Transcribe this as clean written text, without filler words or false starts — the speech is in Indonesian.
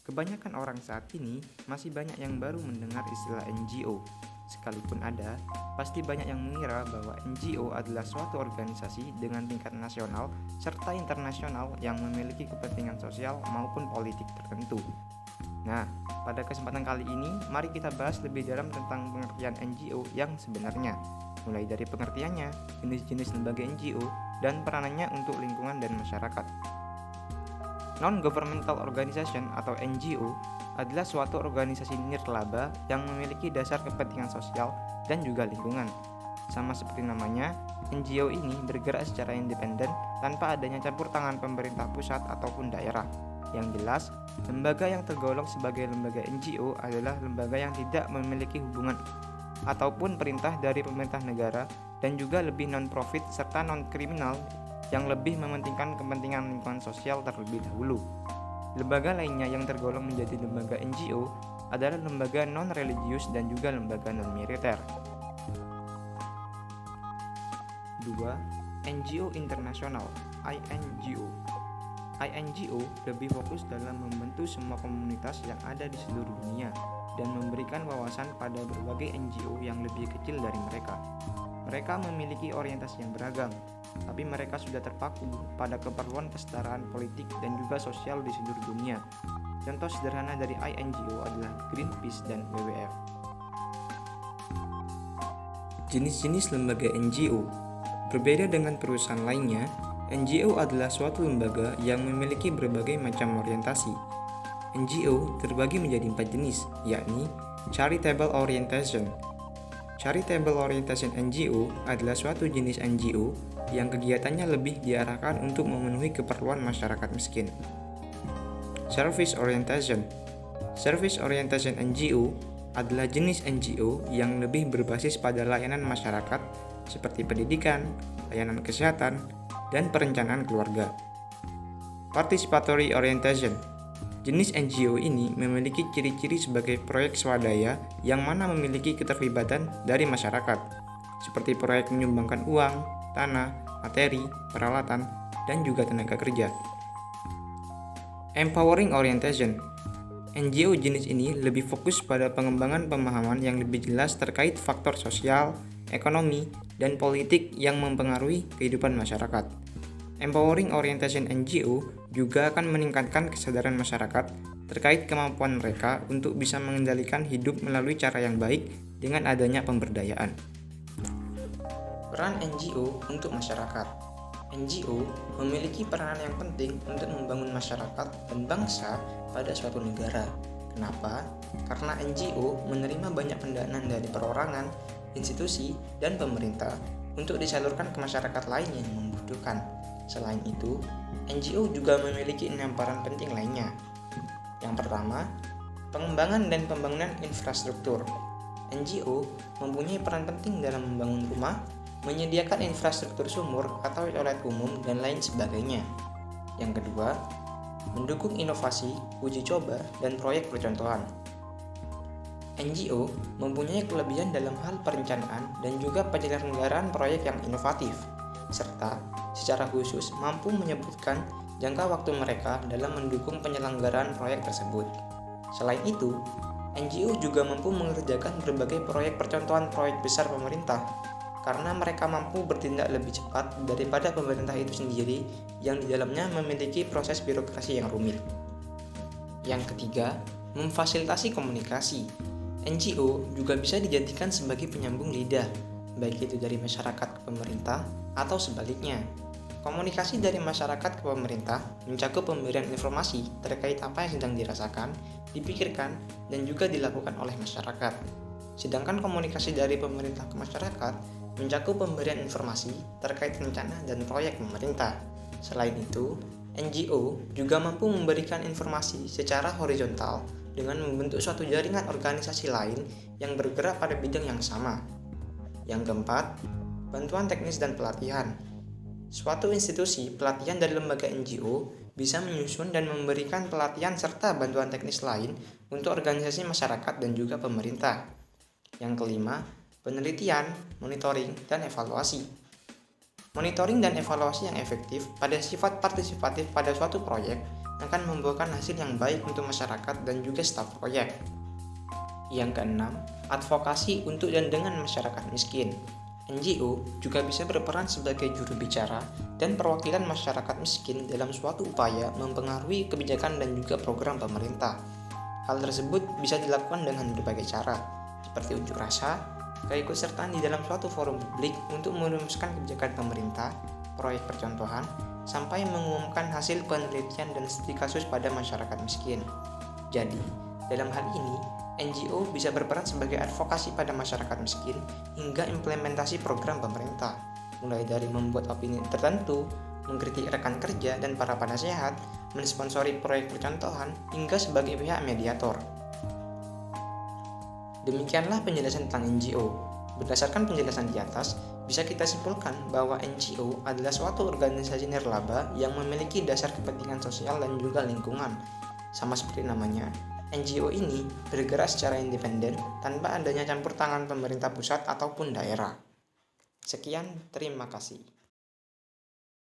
Kebanyakan orang saat ini masih banyak yang baru mendengar istilah NGO. Sekalipun ada, pasti banyak yang mengira bahwa NGO adalah suatu organisasi dengan tingkat nasional serta internasional yang memiliki kepentingan sosial maupun politik tertentu. Nah, pada kesempatan kali ini, mari kita bahas lebih dalam tentang pengertian NGO yang sebenarnya, mulai dari pengertiannya, jenis-jenis lembaga NGO, dan peranannya untuk lingkungan dan masyarakat. Non-governmental organization atau NGO adalah suatu organisasi nirlaba yang memiliki dasar kepentingan sosial dan juga lingkungan. Sama seperti namanya, NGO ini bergerak secara independen tanpa adanya campur tangan pemerintah pusat ataupun daerah. Yang jelas, lembaga yang tergolong sebagai lembaga NGO adalah lembaga yang tidak memiliki hubungan ataupun perintah dari pemerintah negara dan juga lebih non-profit serta non-kriminal yang lebih mementingkan kepentingan lingkungan sosial terlebih dahulu. Lembaga lainnya yang tergolong menjadi lembaga NGO adalah lembaga non-religius dan juga lembaga non-militer. 2. NGO internasional (INGO). INGO lebih fokus dalam membantu semua komunitas yang ada di seluruh dunia dan memberikan wawasan pada berbagai NGO yang lebih kecil dari mereka. Mereka memiliki orientasi yang beragam, tapi mereka sudah terpaku pada keperluan kesetaraan politik dan juga sosial di seluruh dunia. Contoh sederhana dari INGO adalah Greenpeace dan WWF. Jenis-jenis lembaga NGO. Berbeda dengan perusahaan lainnya, NGO adalah suatu lembaga yang memiliki berbagai macam orientasi. NGO terbagi menjadi 4 jenis, yakni Charitable Orientation. Charitable Orientation NGO adalah suatu jenis NGO yang kegiatannya lebih diarahkan untuk memenuhi keperluan masyarakat miskin. Service Orientation. Service Orientation NGO adalah jenis NGO yang lebih berbasis pada layanan masyarakat seperti pendidikan, layanan kesehatan, dan perencanaan keluarga. Participatory Orientation. Jenis NGO ini memiliki ciri-ciri sebagai proyek swadaya yang mana memiliki keterlibatan dari masyarakat, seperti proyek menyumbangkan uang, tanah, materi, peralatan, dan juga tenaga kerja. Empowering Orientation. NGO jenis ini lebih fokus pada pengembangan pemahaman yang lebih jelas terkait faktor sosial, ekonomi, dan politik yang mempengaruhi kehidupan masyarakat. Empowering Orientation NGO juga akan meningkatkan kesadaran masyarakat terkait kemampuan mereka untuk bisa mengendalikan hidup melalui cara yang baik dengan adanya pemberdayaan. Peran NGO untuk masyarakat. NGO memiliki peranan yang penting untuk membangun masyarakat dan bangsa pada suatu negara. Kenapa? Karena NGO menerima banyak pendanaan dari perorangan, institusi, dan pemerintah untuk disalurkan ke masyarakat lain yang membutuhkan. Selain itu, NGO juga memiliki 6 peran penting lainnya. Yang pertama, pengembangan dan pembangunan infrastruktur. NGO mempunyai peran penting dalam membangun rumah, menyediakan infrastruktur sumur atau toilet umum, dan lain sebagainya. Yang kedua, mendukung inovasi, uji coba, dan proyek percontohan. NGO mempunyai kelebihan dalam hal perencanaan dan juga penyelenggaraan proyek yang inovatif, serta secara khusus mampu menyebutkan jangka waktu mereka dalam mendukung penyelenggaraan proyek tersebut. Selain itu, NGO juga mampu mengerjakan berbagai proyek percontohan proyek besar pemerintah, karena mereka mampu bertindak lebih cepat daripada pemerintah itu sendiri yang di dalamnya memiliki proses birokrasi yang rumit. Yang ketiga, memfasilitasi komunikasi. NGO juga bisa dijadikan sebagai penyambung lidah, baik itu dari masyarakat ke pemerintah atau sebaliknya. Komunikasi dari masyarakat ke pemerintah mencakup pemberian informasi terkait apa yang sedang dirasakan, dipikirkan, dan juga dilakukan oleh masyarakat. Sedangkan komunikasi dari pemerintah ke masyarakat mencakup pemberian informasi terkait rencana dan proyek pemerintah. Selain itu, NGO juga mampu memberikan informasi secara horizontal dengan membentuk suatu jaringan organisasi lain yang bergerak pada bidang yang sama. Yang keempat, bantuan teknis dan pelatihan. Suatu institusi pelatihan dari lembaga NGO bisa menyusun dan memberikan pelatihan serta bantuan teknis lain untuk organisasi masyarakat dan juga pemerintah. Yang kelima, penelitian, monitoring, dan evaluasi. Monitoring dan evaluasi yang efektif pada sifat partisipatif pada suatu proyek akan membuahkan hasil yang baik untuk masyarakat dan juga staf proyek. Yang keenam, advokasi untuk dan dengan masyarakat miskin. NGO juga bisa berperan sebagai juru bicara dan perwakilan masyarakat miskin dalam suatu upaya mempengaruhi kebijakan dan juga program pemerintah. Hal tersebut bisa dilakukan dengan berbagai cara, seperti unjuk rasa, keikutsertaan di dalam suatu forum publik untuk merumuskan kebijakan pemerintah, proyek percontohan, sampai mengumumkan hasil penelitian dan studi kasus pada masyarakat miskin. Jadi, dalam hal ini, NGO bisa berperan sebagai advokasi pada masyarakat miskin hingga implementasi program pemerintah, mulai dari membuat opini tertentu, mengkritik rekan kerja dan para penasehat, mensponsori proyek percontohan, hingga sebagai pihak mediator. Demikianlah penjelasan tentang NGO. Berdasarkan penjelasan di atas, bisa kita simpulkan bahwa NGO adalah suatu organisasi nirlaba yang memiliki dasar kepentingan sosial dan juga lingkungan. Sama seperti namanya, NGO ini bergerak secara independen tanpa adanya campur tangan pemerintah pusat ataupun daerah. Sekian, terima kasih.